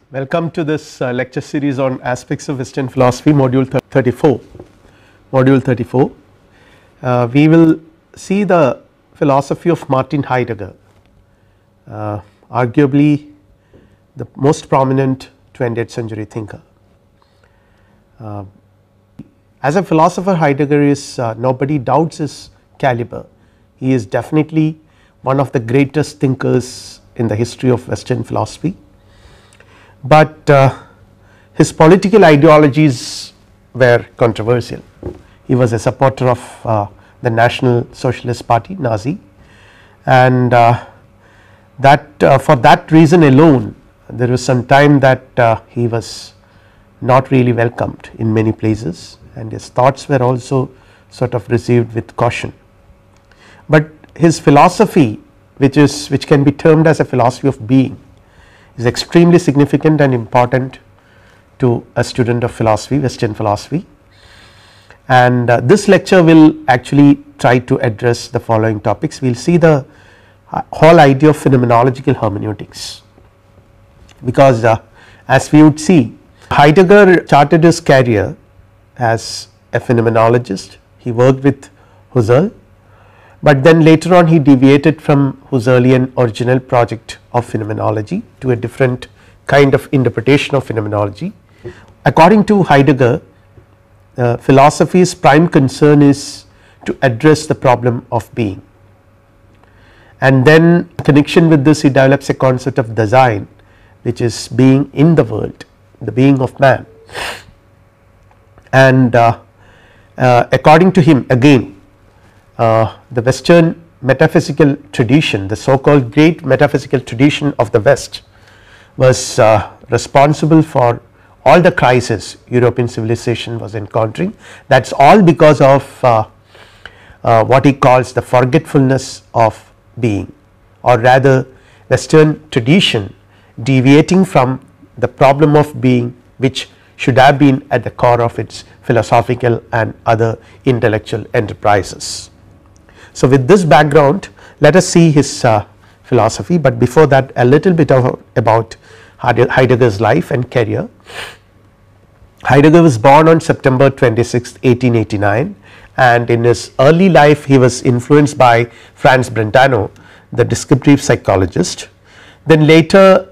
Welcome to this lecture series on aspects of Western philosophy, module 34. Module 34, we will see the philosophy of Martin Heidegger, arguably the most prominent 20th century thinker. As a philosopher, Heidegger is nobody doubts his caliber. He is definitely one of the greatest thinkers in the history of Western philosophy. But his political ideologies were controversial. He was a supporter of the National Socialist Party, Nazi, and for that reason alone there was some time that he was not really welcomed in many places, and his thoughts were also sort of received with caution. But his philosophy, which can be termed as a philosophy of being, is extremely significant and important to a student of philosophy, Western philosophy, and this lecture will actually try to address the following topics. We will see the whole idea of phenomenological hermeneutics, because as we would see, Heidegger charted his career as a phenomenologist. He worked with Husserl, but then later on he deviated from Husserlian original project of phenomenology to a different kind of interpretation of phenomenology. According to Heidegger, philosophy's prime concern is to address the problem of being, and then in connection with this he develops a concept of design, which is being in the world, the being of man. And according to him, again, the Western metaphysical tradition, the so called great metaphysical tradition of the West, was responsible for all the crises European civilization was encountering. That is all because of what he calls the forgetfulness of being, or rather Western tradition deviating from the problem of being, which should have been at the core of its philosophical and other intellectual enterprises. So with this background, let us see his philosophy, but before that a little bit about Heidegger's life and career. Heidegger was born on September 26, 1889, and in his early life he was influenced by Franz Brentano, the descriptive psychologist. Then later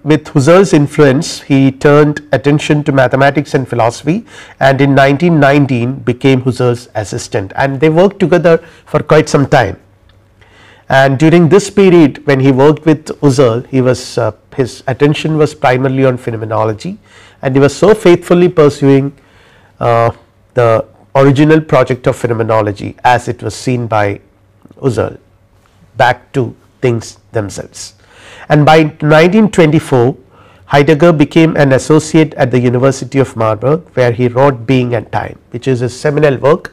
with Husserl's influence he turned attention to mathematics and philosophy, and in 1919 became Husserl's assistant, and they worked together for quite some time. And during this period when he worked with Husserl, he was his attention was primarily on phenomenology, and he was so faithfully pursuing the original project of phenomenology as it was seen by Husserl, back to things themselves. And by 1924 Heidegger became an associate at the University of Marburg, where he wrote Being and Time, which is a seminal work,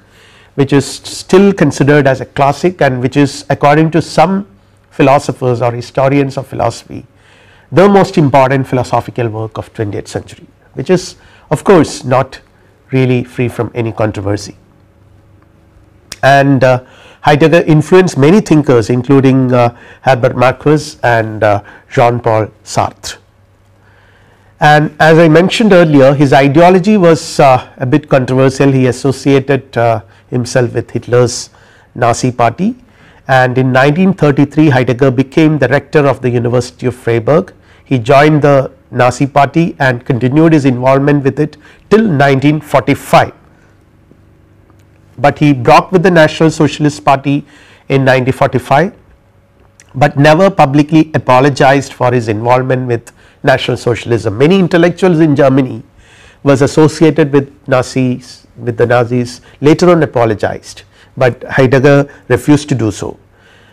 which is still considered as a classic, and which is, according to some philosophers or historians of philosophy, the most important philosophical work of 20th century, which is of course not really free from any controversy. And Heidegger influenced many thinkers, including Herbert Marcuse and Jean-Paul Sartre. And as I mentioned earlier, his ideology was a bit controversial. He associated himself with Hitler's Nazi party, and in 1933 Heidegger became the rector of the University of Freiburg. He joined the Nazi party and continued his involvement with it till 1945. But he broke with the National Socialist Party in 1945, but never publicly apologized for his involvement with National Socialism. Many intellectuals in Germany was associated with the Nazis, later on apologized, but Heidegger refused to do so.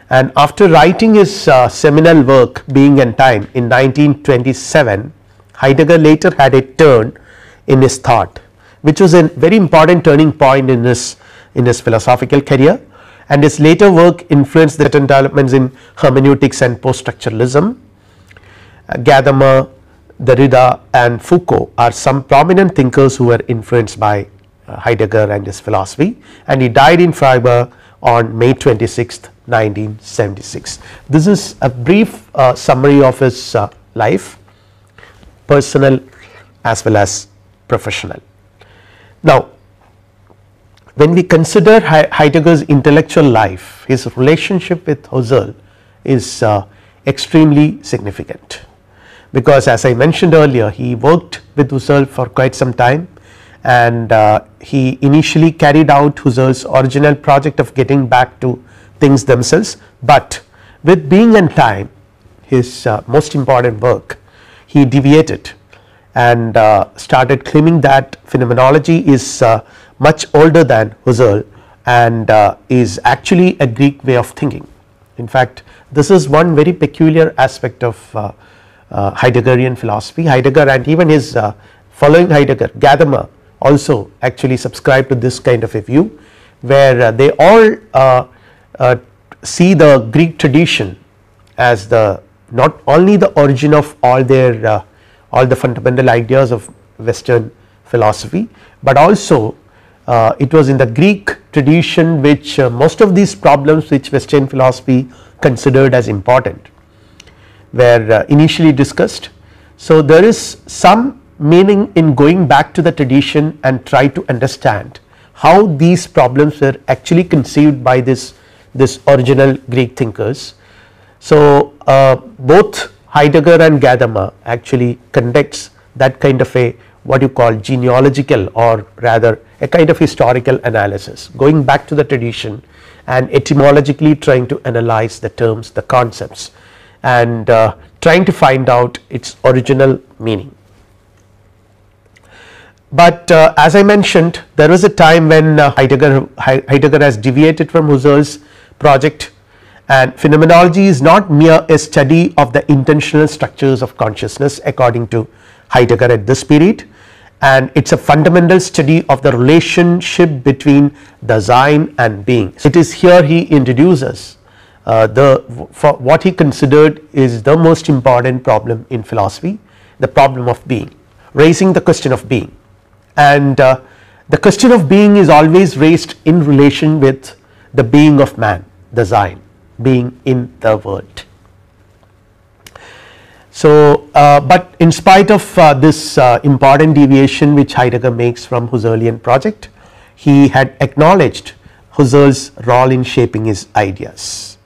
And after writing his seminal work Being and Time in 1927, Heidegger later had a turn in his thought, which was a very important turning point in his philosophical career, and his later work influenced the certain developments in hermeneutics and post-structuralism. Gadamer, Derrida and Foucault are some prominent thinkers who were influenced by Heidegger and his philosophy, and he died in Freiburg on May 26, 1976. This is a brief summary of his life. personal as well as professional. Now, when we consider Heidegger's intellectual life, his relationship with Husserl is extremely significant, because as I mentioned earlier, he worked with Husserl for quite some time, and he initially carried out Husserl's original project of getting back to things themselves, but with Being and Time, his most important work, he deviated and started claiming that phenomenology is much older than Husserl and is actually a Greek way of thinking. In fact, this is one very peculiar aspect of Heideggerian philosophy. Heidegger and even his following Heidegger, Gadamer, also actually subscribe to this kind of a view, where they all see the Greek tradition as the not only the origin of all their all the fundamental ideas of Western philosophy, but also it was in the Greek tradition which most of these problems which Western philosophy considered as important were initially discussed. So, there is some meaning in going back to the tradition and try to understand how these problems were actually conceived by this original Greek thinkers. So, both Heidegger and Gadamer actually conducts that kind of a what you call genealogical, or rather a kind of historical analysis, going back to the tradition and etymologically trying to analyze the terms, the concepts, and trying to find out its original meaning. But as I mentioned, there was a time when Heidegger has deviated from Husserl's project, and phenomenology is not mere a study of the intentional structures of consciousness according to Heidegger at this period, and it is a fundamental study of the relationship between design and being. It is here he introduces for what he considered is the most important problem in philosophy, the problem of being, raising the question of being, and the question of being is always raised in relation with the being of man, design, being in the world. So, but in spite of this important deviation which Heidegger makes from Husserlian project, he had acknowledged Husserl's role in shaping his ideas.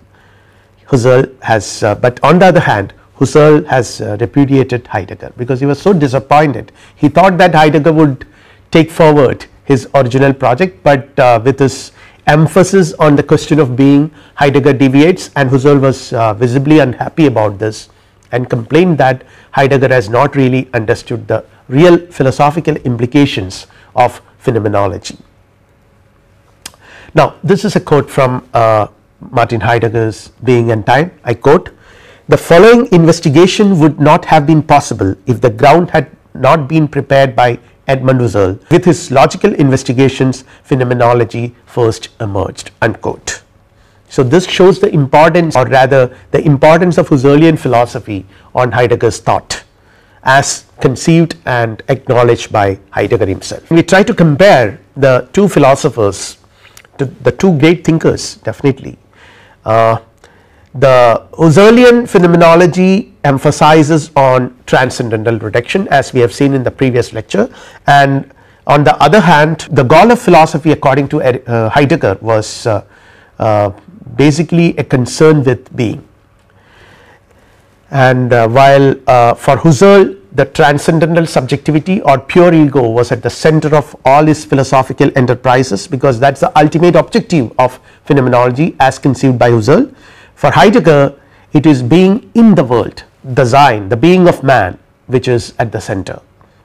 Husserl has but on the other hand, Husserl has repudiated Heidegger because he was so disappointed. He thought that Heidegger would take forward his original project, but with his emphasis on the question of being, Heidegger deviates, and Husserl was visibly unhappy about this and complained that Heidegger has not really understood the real philosophical implications of phenomenology. Now, this is a quote from Martin Heidegger's Being and Time. I quote, "The following investigation would not have been possible if the ground had not been prepared by Edmund Husserl. With his logical investigations, phenomenology first emerged," unquote. So, this shows the importance, or rather the importance of Husserlian philosophy on Heidegger's thought as conceived and acknowledged by Heidegger himself. We try to compare the two philosophers, the two great thinkers, definitely. The Husserlian phenomenology emphasizes on transcendental reduction, as we have seen in the previous lecture, and on the other hand, the goal of philosophy according to Heidegger was basically a concern with being, and while for Husserl the transcendental subjectivity or pure ego was at the center of all his philosophical enterprises, because that is the ultimate objective of phenomenology as conceived by Husserl. For Heidegger, it is being in the world, design, the being of man, which is at the center.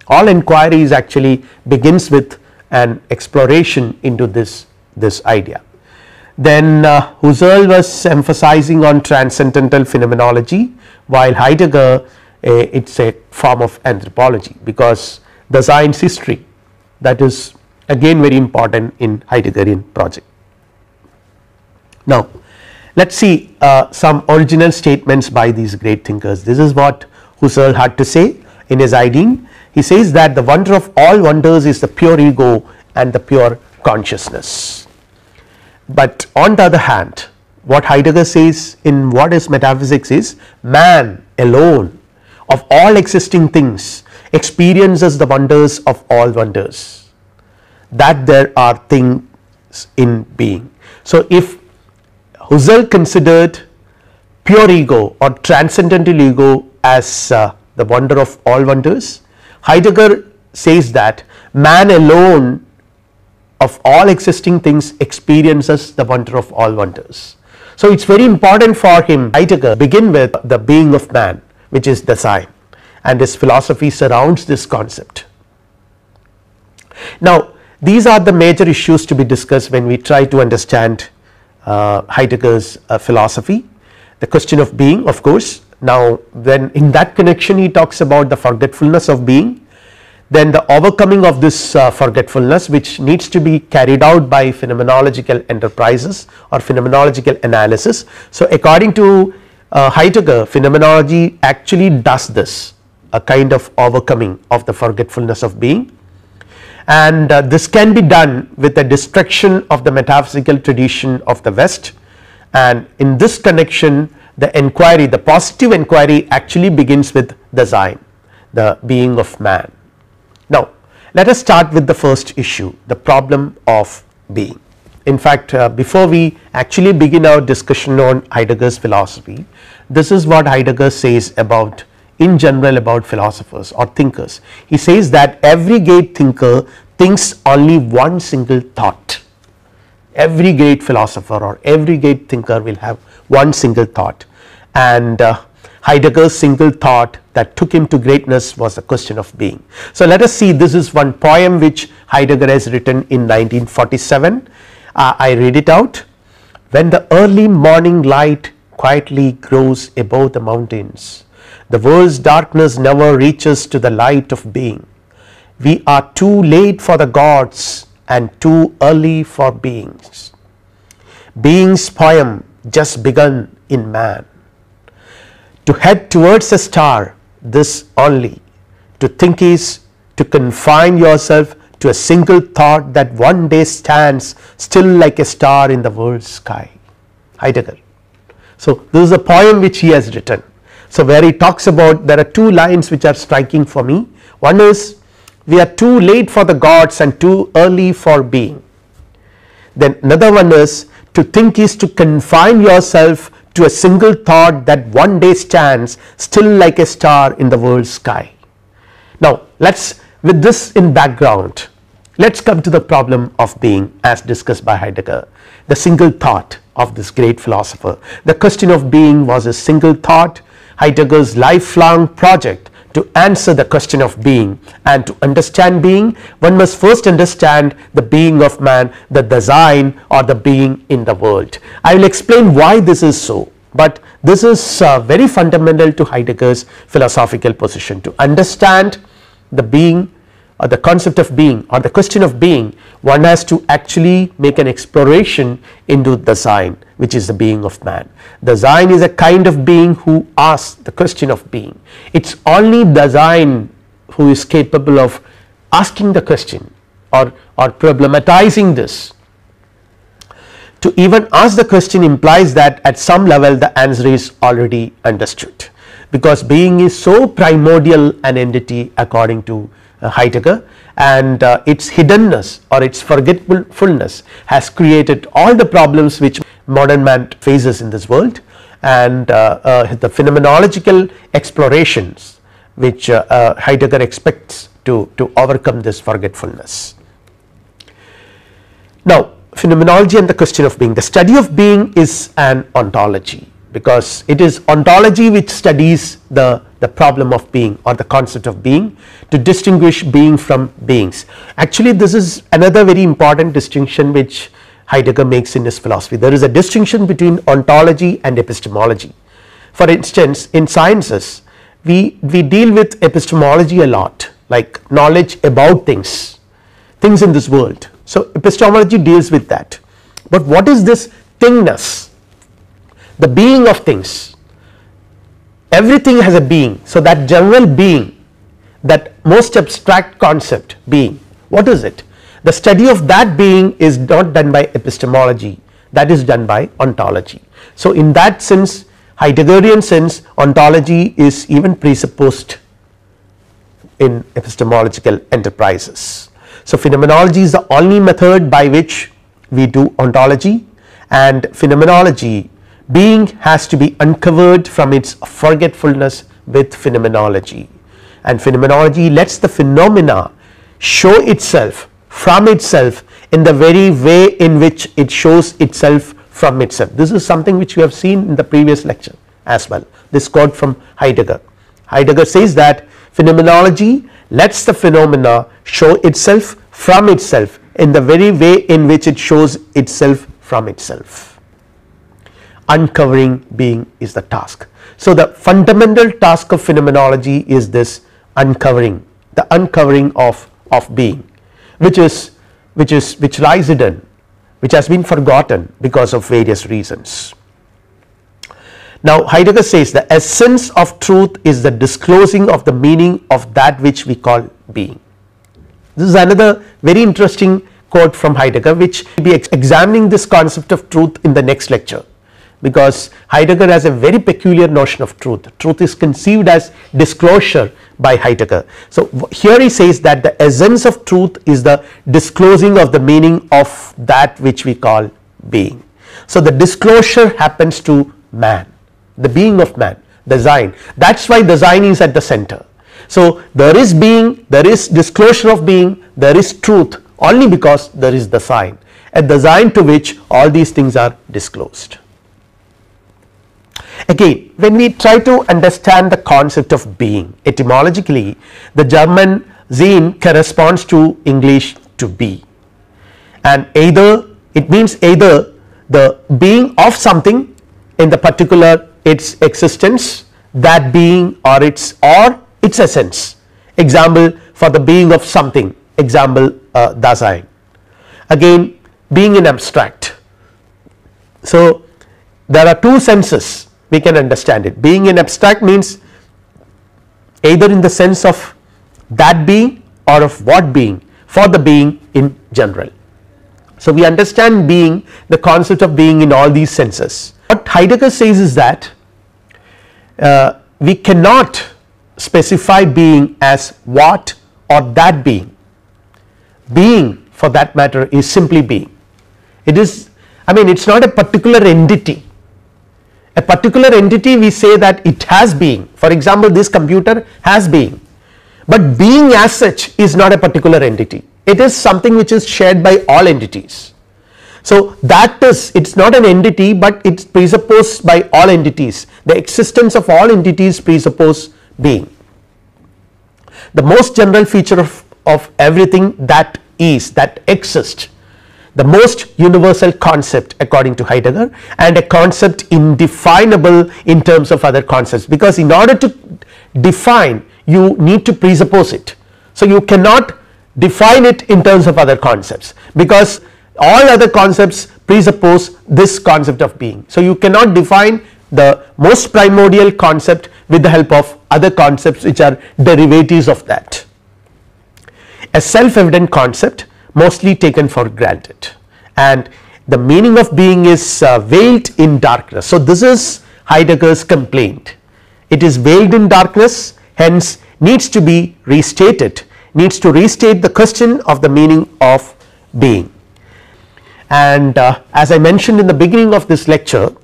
All inquiries actually begins with an exploration into this idea. Then Husserl was emphasizing on transcendental phenomenology, while Heidegger it is a form of anthropology, because the science history, that is again very important in Heideggerian project. Now, let us see some original statements by these great thinkers. This is what Husserl had to say in his Ideen. He says that the wonder of all wonders is the pure ego and the pure consciousness. But on the other hand, what Heidegger says in What is Metaphysics is, man alone of all existing things experiences the wonders of all wonders, that there are things in being. So, if Husserl considered pure ego or transcendental ego as the wonder of all wonders, Heidegger says that man alone of all existing things experiences the wonder of all wonders. So, it is very important for him, Heidegger, begin with the being of man, which is the Sein, and his philosophy surrounds this concept. Now, these are the major issues to be discussed when we try to understand Heidegger's philosophy. The question of being, of course. Now, when in that connection he talks about the forgetfulness of being, then the overcoming of this forgetfulness, which needs to be carried out by phenomenological enterprises or phenomenological analysis. So, according to Heidegger, phenomenology actually does this, a kind of overcoming of the forgetfulness of being, and this can be done with the destruction of the metaphysical tradition of the West. And in this connection, the inquiry, the positive inquiry, actually begins with the Sein, the being of man. Now, let us start with the first issue, the problem of being. In fact, before we actually begin our discussion on Heidegger's philosophy, this is what Heidegger says about, in general, about philosophers or thinkers. He says that every great thinker thinks only one single thought. Every great philosopher or every great thinker will have one single thought, and Heidegger's single thought that took him to greatness was the question of being. So, let us see, this is one poem which Heidegger has written in 1947. I read it out. When the early morning light quietly grows above the mountains, the world's darkness never reaches to the light of being. We are too late for the gods and too early for beings. Being's poem just begun in man. To head towards a star, this only. To think is to confine yourself to a single thought that one day stands still like a star in the world's sky. Heidegger. So, this is a poem which he has written. So, where he talks about, there are two lines which are striking for me. One is, we are too late for the gods and too early for being. Then another one is, to think is to confine yourself to a single thought that one day stands still like a star in the world's sky. Now, let us, with this in background, let us come to the problem of being as discussed by Heidegger, the single thought of this great philosopher. The question of being was a single thought, Heidegger's lifelong project to answer the question of being, and to understand being one must first understand the being of man, the design or the being in the world. I will explain why this is so, but this is very fundamental to Heidegger's philosophical position. To understand the being or the concept of being or the question of being, one has to actually make an exploration into the Sein, which is the being of man. The Sein is a kind of being who asks the question of being. It is only the Sein who is capable of asking the question or problematizing this. To even ask the question implies that at some level the answer is already understood, because being is so primordial an entity according to Heidegger, and its hiddenness or its forgetfulness has created all the problems which modern man faces in this world, and the phenomenological explorations which Heidegger expects to overcome this forgetfulness. Now, phenomenology and the question of being. The study of being is an ontology, because it is ontology which studies the problem of being or the concept of being, to distinguish being from beings. Actually, this is another very important distinction which Heidegger makes in his philosophy. There is a distinction between ontology and epistemology. For instance, in sciences we deal with epistemology a lot, like knowledge about things in this world. So, epistemology deals with that. But what is this thingness? The being of things. Everything has a being. So, that general being, that most abstract concept being, what is it? The study of that being is not done by epistemology, that is done by ontology. So, in that sense, Heideggerian sense, ontology is even presupposed in epistemological enterprises. So, phenomenology is the only method by which we do ontology, and phenomenology, being has to be uncovered from its forgetfulness with phenomenology, and phenomenology lets the phenomena show itself from itself in the very way in which it shows itself from itself. This is something which we have seen in the previous lecture as well. This quote from Heidegger. Heidegger says that phenomenology lets the phenomena show itself from itself in the very way in which it shows itself from itself. Uncovering being is the task. So, the fundamental task of phenomenology is this uncovering, the uncovering of being, which lies hidden, which has been forgotten because of various reasons. Now, Heidegger says the essence of truth is the disclosing of the meaning of that which we call being. This is another very interesting quote from Heidegger, which we will be examining this concept of truth in the next lecture, because Heidegger has a very peculiar notion of truth. Truth is conceived as disclosure by Heidegger. So, here he says that the essence of truth is the disclosing of the meaning of that which we call being. So, the disclosure happens to man, the being of man, design. That is why design is at the center. So, there is being, there is disclosure of being, there is truth only because there is design, a design to which all these things are disclosed. Again, when we try to understand the concept of being etymologically, the German Sein corresponds to English to be, and either it means either the being of something in the particular its existence, that being, or its essence. Example for the being of something, example Dasein. Again, being in abstract. So, there are two senses we can understand it. Being in abstract means either in the sense of that being or of what being, for the being in general. So, we understand being, the concept of being in all these senses. What Heidegger says is that we cannot specify being as what or that being. Being, for that matter, is simply being. It is, I mean, it is not a particular entity. A particular entity, we say that it has being. For example, this computer has being, but being as such is not a particular entity. It is something which is shared by all entities. So, that is, it is not an entity, but it is presupposed by all entities. The existence of all entities presuppose being. The most general feature of everything that is, that exists, the most universal concept according to Heidegger, and a concept indefinable in terms of other concepts, because in order to define you need to presuppose it. So, you cannot define it in terms of other concepts, because all other concepts presuppose this concept of being. So, you cannot define the most primordial concept with the help of other concepts which are derivatives of that. A self-evident concept mostly taken for granted, and the meaning of being is veiled in darkness. So, this is Heidegger's complaint. It is veiled in darkness, hence needs to be restated, needs to restate the question of the meaning of being. And as I mentioned in the beginning of this lecture,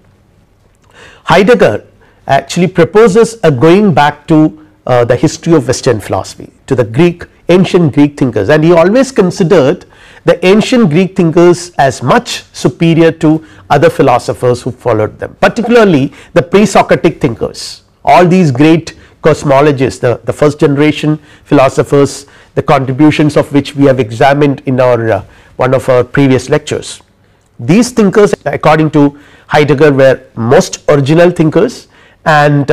Heidegger actually proposes a going back to the history of Western philosophy, to the ancient Greek thinkers, and he always considered the ancient Greek thinkers as much superior to other philosophers who followed them, particularly the pre-Socratic thinkers. All these great cosmologists, the first generation philosophers, the contributions of which we have examined in our one of our previous lectures. These thinkers, according to Heidegger, were most original thinkers, and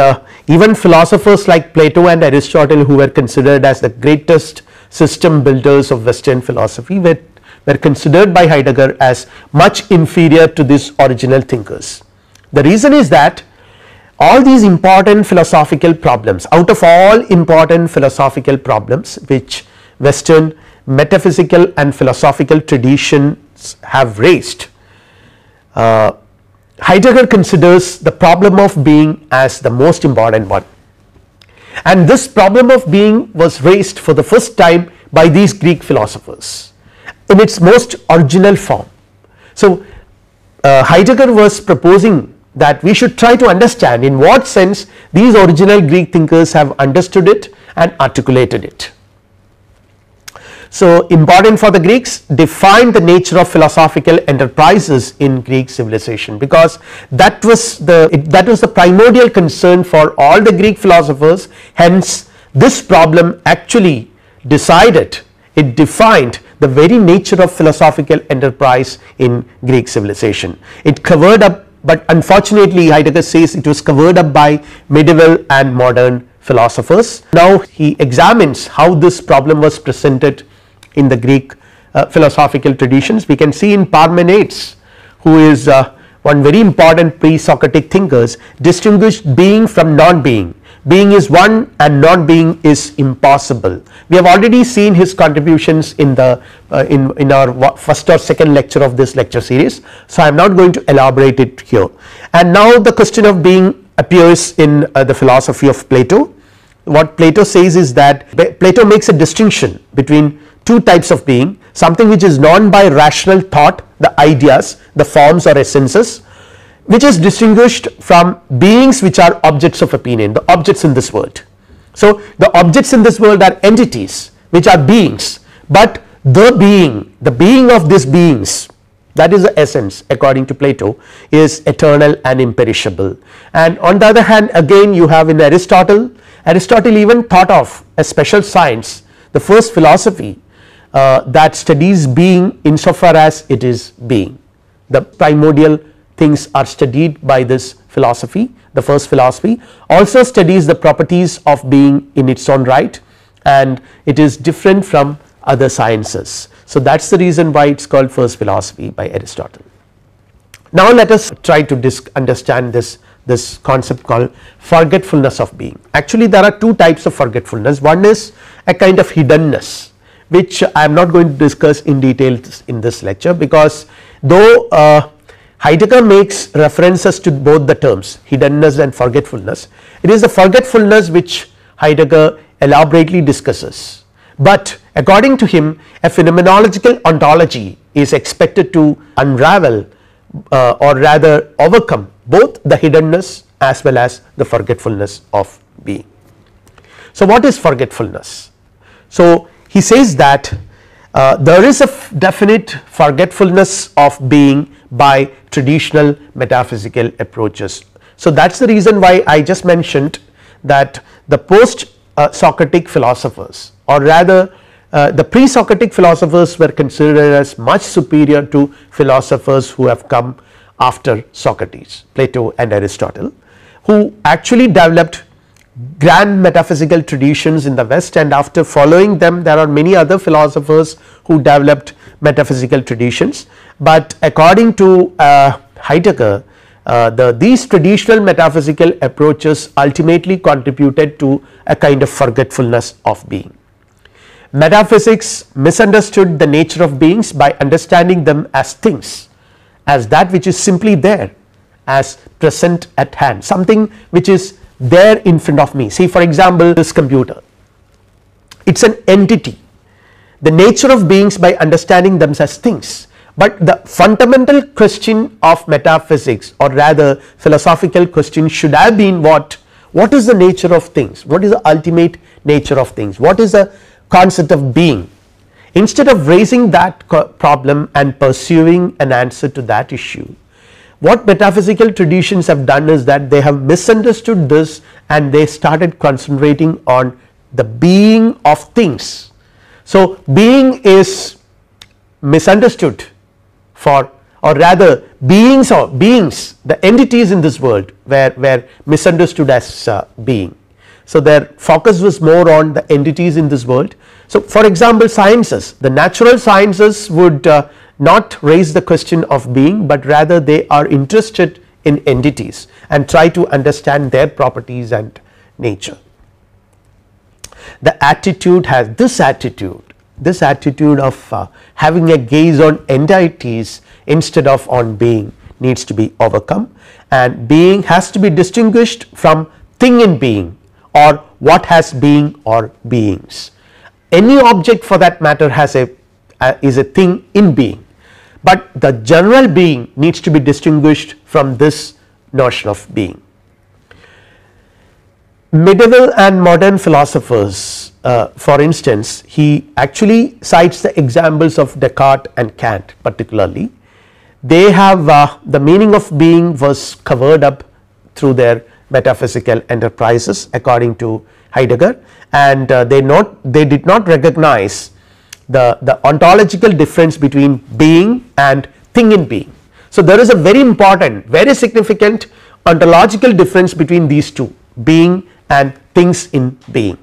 even philosophers like Plato and Aristotle, who were considered as the greatest system builders of Western philosophy, were considered by Heidegger as much inferior to these original thinkers. The reason is that all these important philosophical problems, out of all important philosophical problems which Western metaphysical and philosophical traditions have raised, Heidegger considers the problem of being as the most important one, and this problem of being was raised for the first time by these Greek philosophers in its most original form. So Heidegger was proposing that we should try to understand in what sense these original Greek thinkers have understood it and articulated it. So important for the Greeks, defined the nature of philosophical enterprises in Greek civilization, because that was the primordial concern for all the Greek philosophers. Hence this problem actually defined the very nature of philosophical enterprise in Greek civilization. It covered up, but unfortunately Heidegger says it was covered up by medieval and modern philosophers. Now he examines how this problem was presented in the Greek philosophical traditions. We can see in Parmenides, who is one very important pre-Socratic thinkers, distinguished being from non-being. Being is one and non-being is impossible. We have already seen his contributions in the in our first or second lecture of this lecture series, so I am not going to elaborate it here. And now the question of being appears in the philosophy of Plato. What Plato says is that Plato makes a distinction between two types of being: something which is known by rational thought, the ideas, the forms or essences, which is distinguished from beings which are objects of opinion, the objects in this world. So the objects in this world are entities which are beings, but the being of these beings, that is the essence according to Plato, is eternal and imperishable. And on the other hand, again you have in Aristotle even thought of a special science, the first philosophy that studies being insofar as it is being. The primordial things are studied by this philosophy. The first philosophy also studies the properties of being in its own right, and it is different from other sciences. So that is the reason why it is called first philosophy by Aristotle. Now let us try to understand this concept called forgetfulness of being. Actually there are two types of forgetfulness. One is a kind of hiddenness, which I am not going to discuss in detail in this lecture, because though Heidegger makes references to both the terms hiddenness and forgetfulness, it is the forgetfulness which Heidegger elaborately discusses. But according to him, a phenomenological ontology is expected to unravel or rather overcome both the hiddenness as well as the forgetfulness of being. So what is forgetfulness? So he says that there is a definite forgetfulness of being by traditional metaphysical approaches. So that is the reason why I just mentioned that the post Socratic philosophers, or rather the pre-Socratic philosophers, were considered as much superior to philosophers who have come after Socrates, Plato and Aristotle, who actually developed grand metaphysical traditions in the West, and after following them there are many other philosophers who developed metaphysical traditions. But according to Heidegger, these traditional metaphysical approaches ultimately contributed to a kind of forgetfulness of being. Metaphysics misunderstood the nature of beings by understanding them as things, as that which is simply there, as present at hand, something which is there in front of me. See, for example, this computer, it is an entity. The nature of beings by understanding them as things. But the fundamental question of metaphysics, or rather philosophical question, should have been what is the nature of things, what is the ultimate nature of things, what is the concept of being. Instead of raising that problem and pursuing an answer to that issue, what metaphysical traditions have done is that they have misunderstood this and they started concentrating on the being of things. So being is misunderstood for, or rather beings, the entities in this world were misunderstood as being. So their focus was more on the entities in this world. So for example, sciences, the natural sciences would not raise the question of being, but rather they are interested in entities and try to understand their properties and nature. The attitude has this attitude of having a gaze on entities instead of on being needs to be overcome, and being has to be distinguished from thing in being, or what has being or beings. Any object for that matter has is a thing in being, but the general being needs to be distinguished from this notion of being. Medieval and modern philosophers, for instance, he actually cites the examples of Descartes and Kant particularly. They have the meaning of being was covered up through their metaphysical enterprises according to Heidegger, and they did not recognize the ontological difference between being and thing in being. So there is a very important, very significant ontological difference between these two, being and things in being.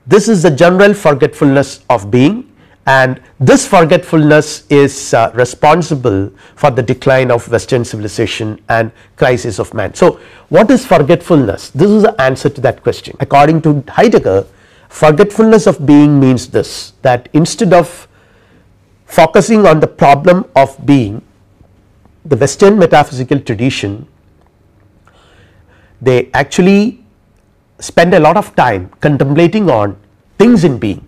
This is the general forgetfulness of being, and this forgetfulness is responsible for the decline of Western civilization and crisis of man. So what is forgetfulness? This is the answer to that question. According to Heidegger, forgetfulness of being means this, that instead of focusing on the problem of being, the Western metaphysical tradition, they actually spend a lot of time contemplating on things in being.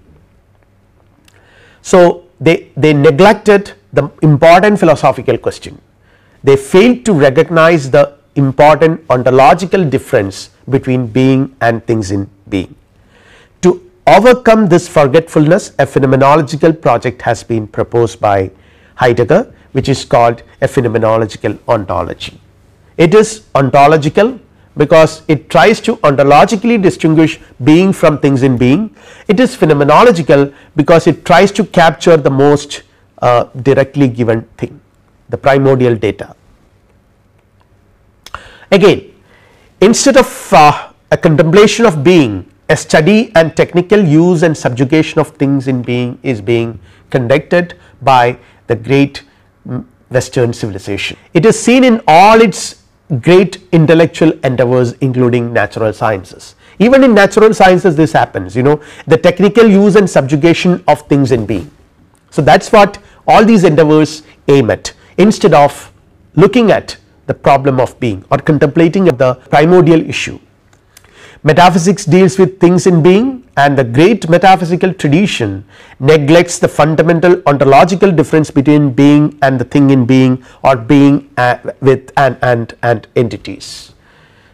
So they neglected the important philosophical question. They failed to recognize the important ontological difference between being and things in being. To overcome this forgetfulness, a phenomenological project has been proposed by Heidegger, which is called a phenomenological ontology. It is ontological because it tries to ontologically distinguish being from things in being. It is phenomenological because it tries to capture the most directly given thing, the primordial data. Again, instead of a contemplation of being, a study and technical use and subjugation of things in being is being conducted by the great Western civilization. It is seen in all its great intellectual endeavors, including natural sciences. Even in natural sciences this happens, the technical use and subjugation of things in being. So that is what all these endeavors aim at, instead of looking at the problem of being or contemplating the primordial issue. Metaphysics deals with things in being, and the great metaphysical tradition neglects the fundamental ontological difference between being and the thing in being, or being with and entities.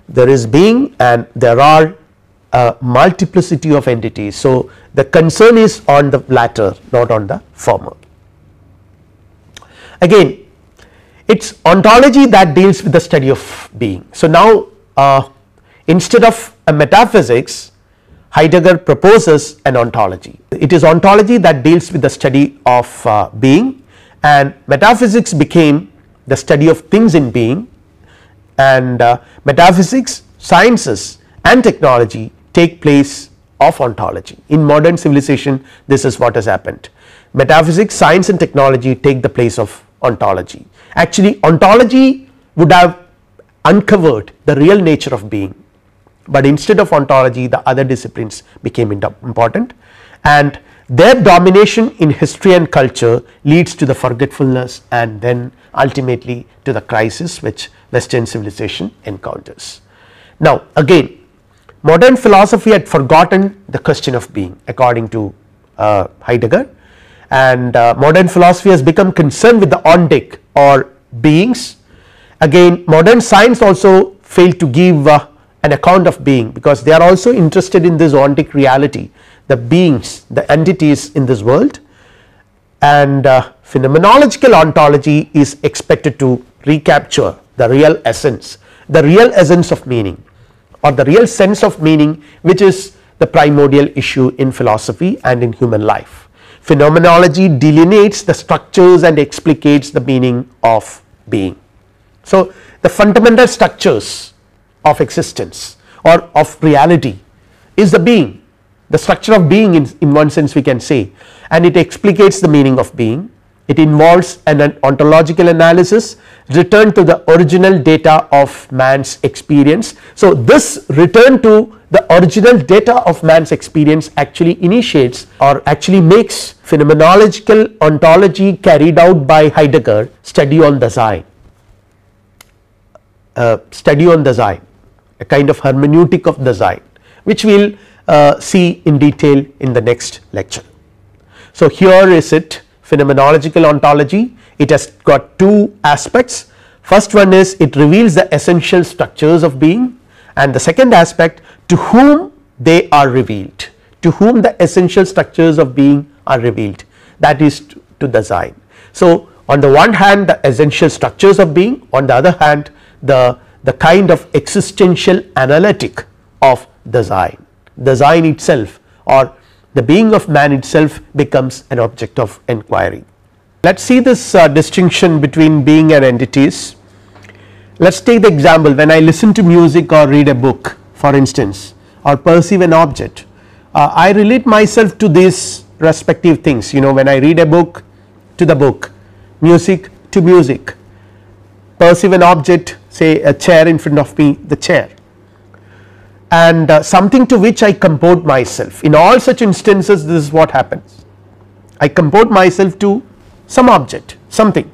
There is being and there are a multiplicity of entities. So the concern is on the latter, not on the former. Again, it is ontology that deals with the study of being. So now instead of a metaphysics, Heidegger proposes an ontology. It is ontology that deals with the study of being, and metaphysics became the study of things in being, and metaphysics, sciences and technology take place of ontology. In modern civilization this is what has happened. Metaphysics, science and technology take the place of ontology. Actually ontology would have uncovered the real nature of being, but instead of ontology the other disciplines became important, and their domination in history and culture leads to the forgetfulness and then ultimately to the crisis which Western civilization encounters. Now again, modern philosophy had forgotten the question of being according to Heidegger, and modern philosophy has become concerned with the ontic or beings. Again, modern science also failed to give an account of being, because they are also interested in this ontic reality, the beings, the entities in this world, and phenomenological ontology is expected to recapture the real essence of meaning, or the real sense of meaning, which is the primordial issue in philosophy and in human life. Phenomenology delineates the structures and explicates the meaning of being. So the fundamental structures of existence or of reality is the being, the structure of being in one sense we can say, and it explicates the meaning of being. It involves an ontological analysis, return to the original data of man's experience. So this return to the original data of man's experience actually initiates or actually makes phenomenological ontology carried out by Heidegger study on Dasein. a kind of hermeneutic of design, which we will see in detail in the next lecture. So, here is it, phenomenological ontology. It has got two aspects. First one is it reveals the essential structures of being, and the second aspect, to whom they are revealed, to whom the essential structures of being are revealed, that is to design. So, on the one hand the essential structures of being, on the other hand the kind of existential analytic of design itself, or the being of man itself becomes an object of inquiry. Let us see this distinction between being and entities. Let us take the example, when I listen to music or read a book for instance, or perceive an object, I relate myself to these respective things. When I read a book, to the book, music to music, perceive an object, say a chair in front of me, the chair, and something to which I comport myself. In all such instances this is what happens, I comport myself to some object, something,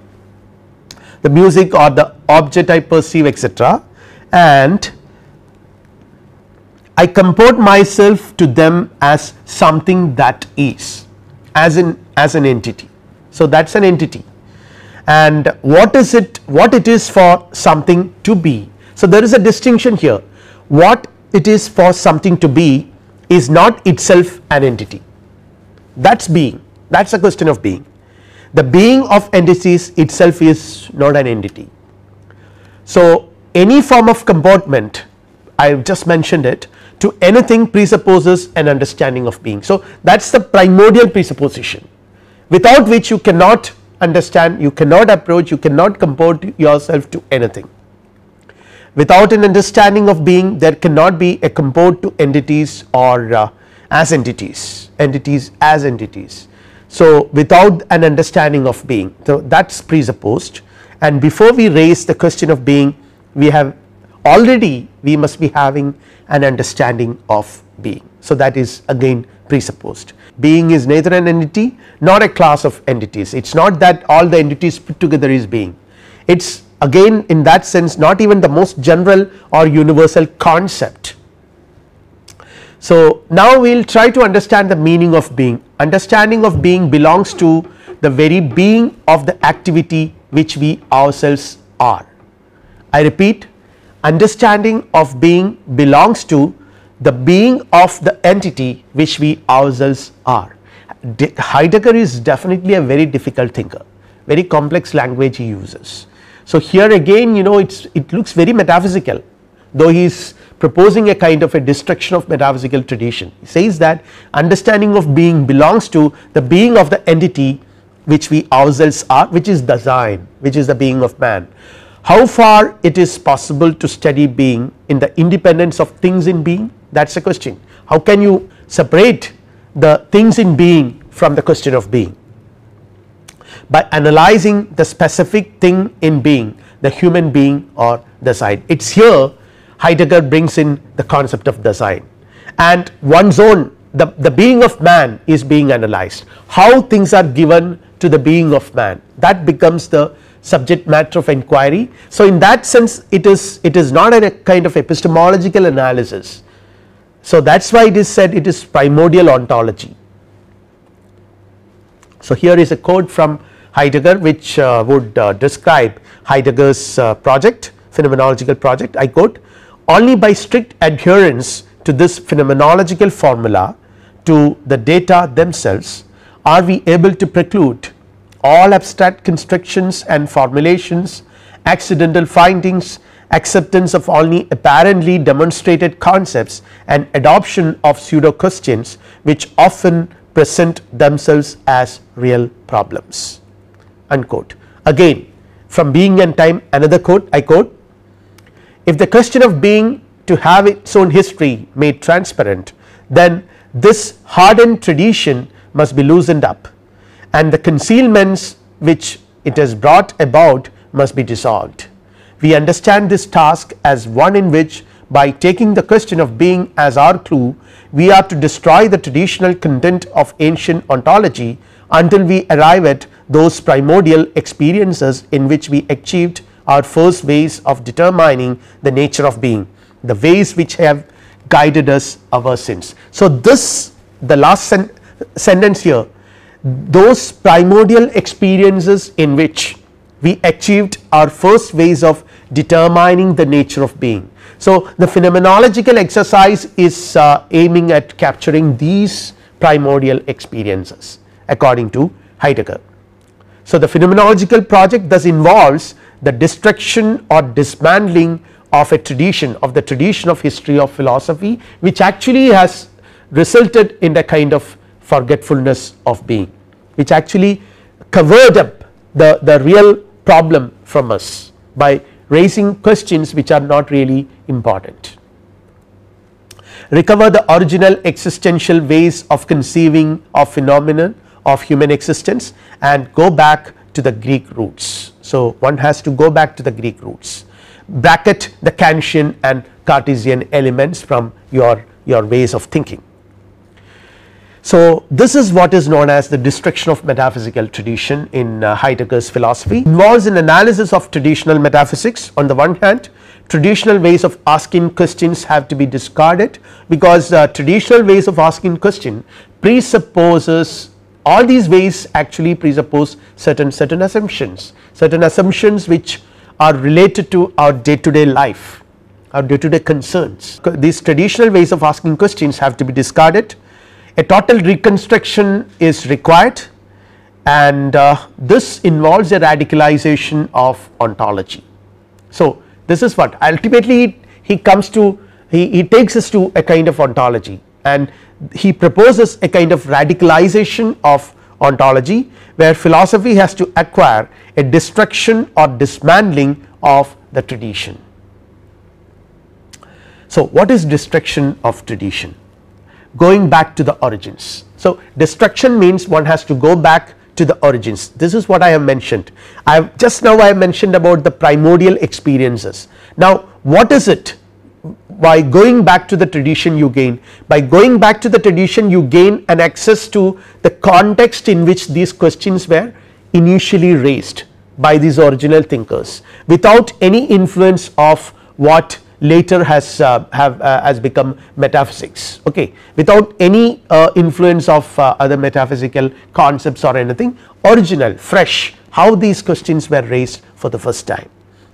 the music or the object I perceive, etc., and I comport myself to them as something that is, as an entity. So, that is an entity, and what is it, what it is for something to be. So, there is a distinction here, what it is for something to be is not itself an entity, that is being, that is a question of being. The being of entities itself is not an entity. So, any form of comportment, I have just mentioned it, to anything presupposes an understanding of being. So, that is the primordial presupposition, without which you cannot understand, you cannot approach, you cannot comport yourself to anything. Without an understanding of being, there cannot be a comport to entities or as entities as entities. So, without an understanding of being, so that is presupposed, and before we raise the question of being, we must be having an understanding of being. So, that is again presupposed. Being is neither an entity nor a class of entities, it is not that all the entities put together is being, it is again in that sense not even the most general or universal concept. So, now we will try to understand the meaning of being. Understanding of being belongs to the very being of the activity which we ourselves are. I repeat, understanding of being belongs to the being of the entity which we ourselves are. Heidegger is definitely a very difficult thinker, very complex language he uses. So, here again it looks very metaphysical, though he is proposing a kind of a destruction of metaphysical tradition. He says that understanding of being belongs to the being of the entity which we ourselves are, which is design, which is the being of man. How far it is possible to study being in the independence of things in being, that is a question. How can you separate the things in being from the question of being? By analyzing the specific thing in being, the human being or design. It is here Heidegger brings in the concept of design, and one's own the being of man is being analyzed, how things are given to the being of man, that becomes the subject matter of inquiry. So, in that sense it is not a kind of epistemological analysis. So, that is why it is said it is primordial ontology. So, here is a quote from Heidegger which would describe Heidegger's project, phenomenological project. I quote, "Only by strict adherence to this phenomenological formula, to the data themselves, are we able to preclude all abstract constructions and formulations, accidental findings, acceptance of only apparently demonstrated concepts, and adoption of pseudo questions which often present themselves as real problems." Unquote. Again from Being and Time, another quote, I quote, "If the question of being to have its own history made transparent, then this hardened tradition must be loosened up, and the concealments which it has brought about must be dissolved. We understand this task as one in which, by taking the question of being as our clue, we are to destroy the traditional content of ancient ontology until we arrive at those primordial experiences in which we achieved our first ways of determining the nature of being. the ways which have guided us ever since. So this, the last sentence here, those primordial experiences in which we achieved our first ways of determining the nature of being. So the phenomenological exercise is aiming at capturing these primordial experiences according to Heidegger. So the phenomenological project thus involves the destruction or dismantling of a tradition, of the tradition of history of philosophy, which actually has resulted in a kind of forgetfulness of being, which actually covered up the real problem from us by raising questions which are not really important. Recover the original existential ways of conceiving of phenomenon of human existence and go back to the Greek roots. So one has to go back to the Greek roots, bracket the Kantian and Cartesian elements from your ways of thinking. So this is what is known as the destruction of metaphysical tradition in Heidegger's philosophy. It involves an analysis of traditional metaphysics. On the one hand, traditional ways of asking questions have to be discarded, because traditional ways of asking question presupposes, all these ways actually presuppose certain assumptions which are related to our day-to-day life, our day-to-day concerns. These traditional ways of asking questions have to be discarded. A total reconstruction is required, and this involves a radicalization of ontology. So this is what ultimately he comes to, he takes us to a kind of ontology, and he proposes a kind of radicalization of ontology where philosophy has to acquire a destruction or dismantling of the tradition. So what is destruction of tradition? Going back to the origins. So destruction means one has to go back to the origins. This is what I have mentioned. I have just now I have mentioned about the primordial experiences. Now what is it? By going back to the tradition you gain, by going back to the tradition you gain an access to the context in which these questions were initially raised by these original thinkers, without any influence of what later has become metaphysics, okay, without any influence of other metaphysical concepts or anything, original, fresh, how these questions were raised for the first time.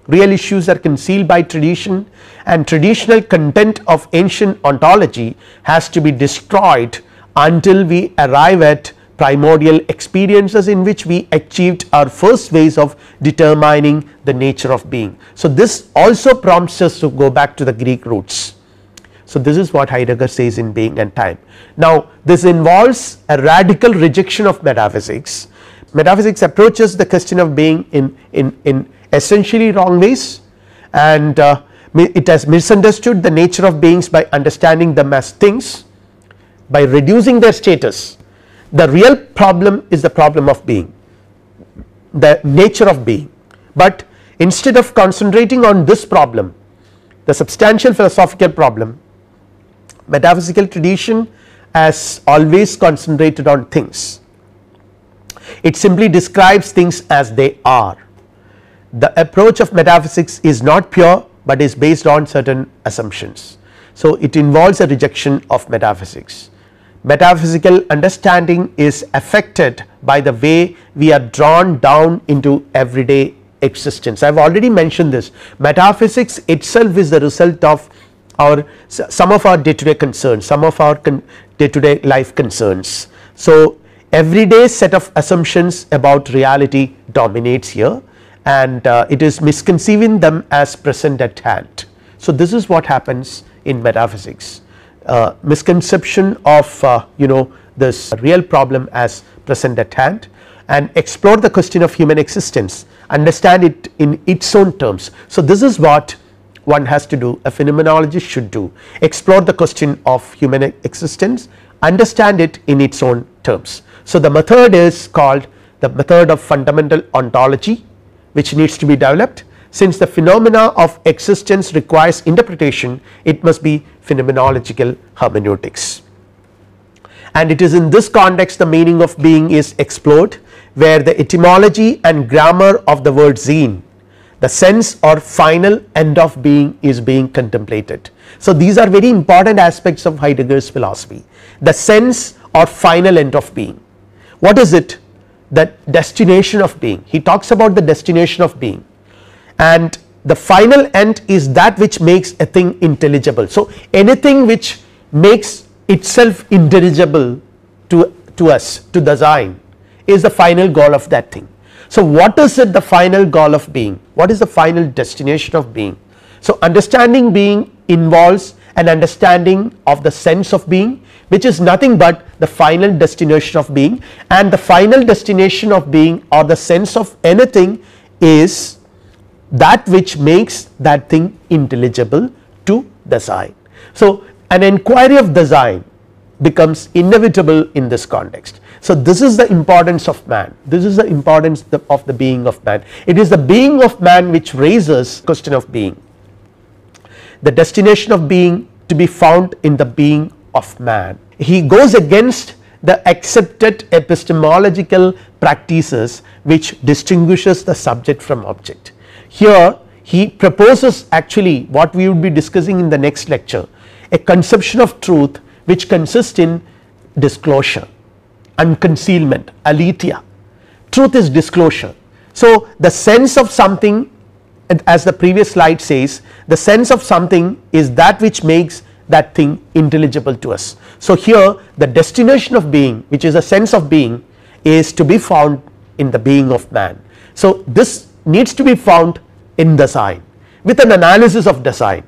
Real issues are concealed by tradition, and traditional content of ancient ontology has to be destroyed until we arrive at primordial experiences in which we achieved our first ways of determining the nature of being. So this also prompts us to go back to the Greek roots. So this is what Heidegger says in Being and Time. Now this involves a radical rejection of metaphysics. Metaphysics approaches the question of being in essentially wrong ways, and it has misunderstood the nature of beings by understanding them as things, by reducing their status. The real problem is the problem of being, the nature of being, but instead of concentrating on this problem, the substantial philosophical problem, metaphysical tradition has always concentrated on things. It simply describes things as they are. The approach of metaphysics is not pure, but is based on certain assumptions. So it involves a rejection of metaphysics. Metaphysical understanding is affected by the way we are drawn down into everyday existence. I have already mentioned this. Metaphysics itself is the result of some of our day-to-day concerns, some of our day-to-day life concerns. So everyday set of assumptions about reality dominates here, and it is misconceiving them as present at hand. So this is what happens in metaphysics. Misconception of this real problem as present at hand, and explore the question of human existence, understand it in its own terms. So this is what one has to do, a phenomenologist should do, explore the question of human existence, understand it in its own terms. So the method is called the method of fundamental ontology, which needs to be developed. Since the phenomena of existence requires interpretation, it must be phenomenological hermeneutics, and it is in this context the meaning of being is explored, where the etymology and grammar of the word sehen, the sense or final end of being is being contemplated. So these are very important aspects of Heidegger's philosophy, the sense or final end of being. What is it? The destination of being. He talks about the destination of being, and the final end is that which makes a thing intelligible. So anything which makes itself intelligible to us, to the Sein, is the final goal of that thing. So what is it, the final goal of being? What is the final destination of being? So understanding being involves an understanding of the sense of being, which is nothing but the final destination of being, and the final destination of being or the sense of anything is that which makes that thing intelligible to the Sein. So an inquiry of the Sein becomes inevitable in this context. So this is the importance of man, this is the importance of the being of man. It is the being of man which raises the question of being, the destination of being to be found in the being of man. He goes against the accepted epistemological practices which distinguishes the subject from object. Here he proposes actually what we would be discussing in the next lecture, a conception of truth which consists in disclosure, unconcealment, aletheia. Truth is disclosure. So the sense of something, as the previous slide says, the sense of something is that which makes that thing intelligible to us. So here the destination of being, which is a sense of being, is to be found in the being of man. So this needs to be found in the Sein with an analysis of the Sein.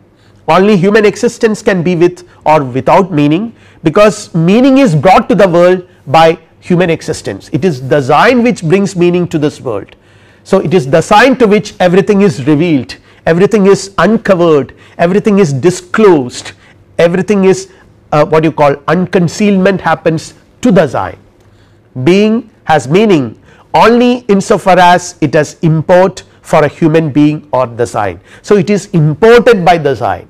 Only human existence can be with or without meaning, because meaning is brought to the world by human existence. It is the Sein which brings meaning to this world. So it is the Sein to which everything is revealed, everything is uncovered, everything is disclosed, everything is what you call unconcealment happens to the Sein. Being has meaning only insofar as it has import for a human being or the Sein. So it is imported by the Sein,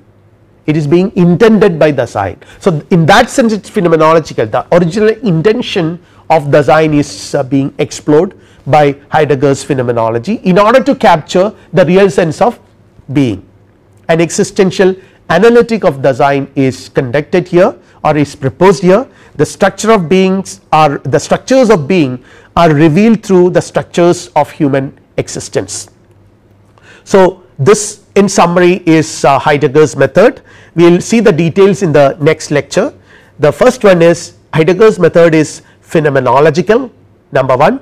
it is being intended by the Sein. So in that sense it is phenomenological. The original intention of the Sein is being explored by Heidegger's phenomenology in order to capture the real sense of being. An existential analytic of the Sein is conducted here or is proposed here. The structure of beings are the structures of being are revealed through the structures of human existence. So this in summary is Heidegger's method. We will see the details in the next lecture. The first one is Heidegger's method is phenomenological, number 1,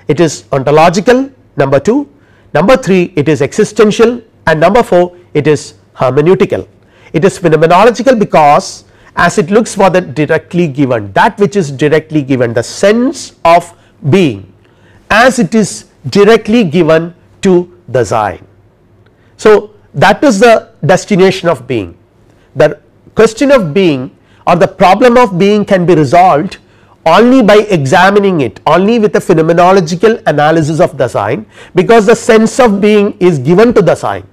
it is ontological, number 2, number 3 it is existential, and number 4 it is hermeneutical. It is phenomenological because as it looks for the directly given, that which is directly given, the sense of being as it is directly given to the Sein. So that is the destination of being. The question of being or the problem of being can be resolved only by examining it, only with a phenomenological analysis of the Sein, because the sense of being is given to the Sein,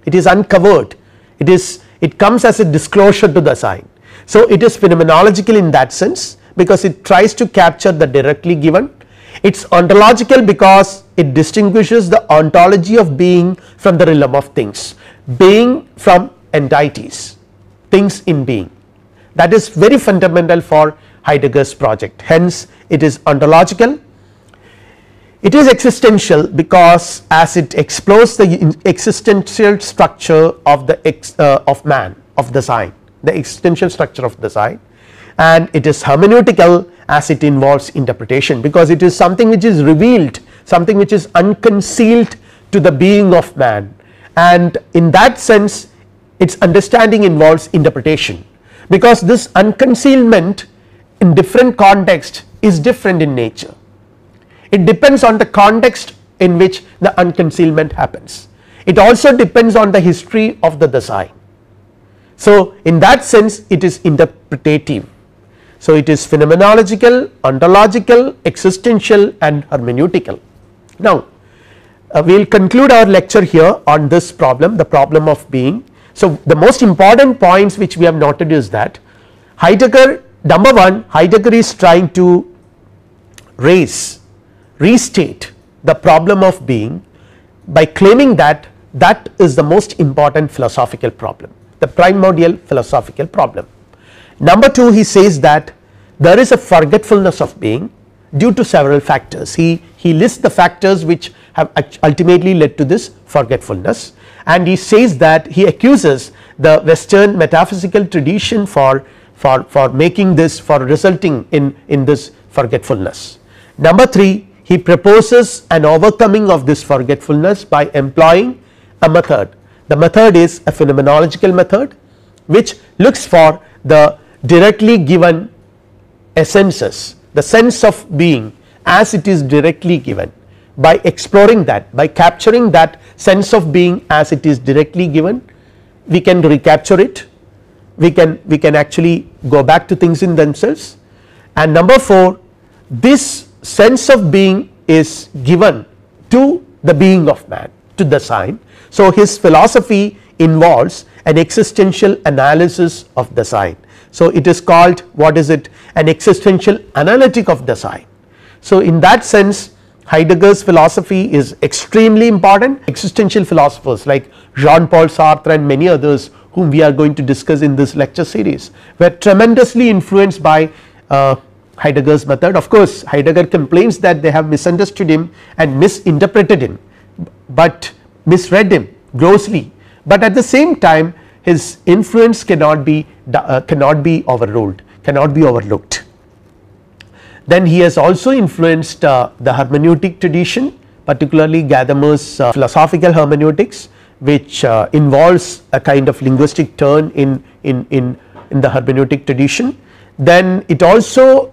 it is uncovered, it comes as a disclosure to the Sein. So it is phenomenological in that sense because it tries to capture the directly given. It is ontological because it distinguishes the ontology of being from the realm of things, being from entities, things in being. That is very fundamental for Heidegger's project. Hence it is ontological. It is existential because as it explores the existential structure of the of man, of the Sein, the existential structure of the Sein, and it is hermeneutical as it involves interpretation because it is something which is revealed, something which is unconcealed to the being of man, and in that sense its understanding involves interpretation, because this unconcealment in different context is different in nature. It depends on the context in which the unconcealment happens. It also depends on the history of the Sein. So in that sense it is interpretative. So it is phenomenological, ontological, existential and hermeneutical. Now we will conclude our lecture here on this problem, the problem of being. So the most important points which we have noted is that Heidegger, number 1, Heidegger is trying to restate the problem of being by claiming that That is the most important philosophical problem, the primordial philosophical problem. Number 2, he says that there is a forgetfulness of being due to several factors. He lists the factors which have ultimately led to this forgetfulness, and he says that he accuses the Western metaphysical tradition for making this, for resulting in this forgetfulness. Number 3, he proposes an overcoming of this forgetfulness by employing a method. The method is a phenomenological method which looks for the directly given essences, the sense of being as it is directly given. By exploring that, by capturing that sense of being as it is directly given, we can recapture it, we can actually go back to things in themselves. And number 4, this sense of being is given to the being of man, to the sign. So his philosophy involves an existential analysis of the sign. So it is called, what is it, an existential analytic of the sign. So in that sense Heidegger's philosophy is extremely important. Existential philosophers like Jean-Paul Sartre and many others whom we are going to discuss in this lecture series were tremendously influenced by Heidegger's method. Of course Heidegger complains that they have misunderstood him and misinterpreted him, but misread him grossly, but at the same time his influence cannot be overruled, cannot be overlooked. Then he has also influenced the hermeneutic tradition, particularly Gadamer's philosophical hermeneutics, which involves a kind of linguistic turn in the hermeneutic tradition. Then it also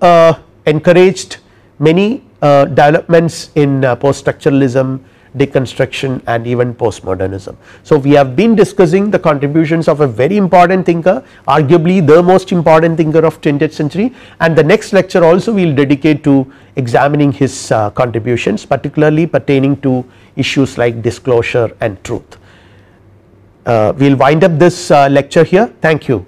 encouraged many developments in post-structuralism, deconstruction and even postmodernism. So we have been discussing the contributions of a very important thinker, arguably the most important thinker of 20th century, and the next lecture also we will dedicate to examining his contributions, particularly pertaining to issues like disclosure and truth. We will wind up this lecture here. Thank you.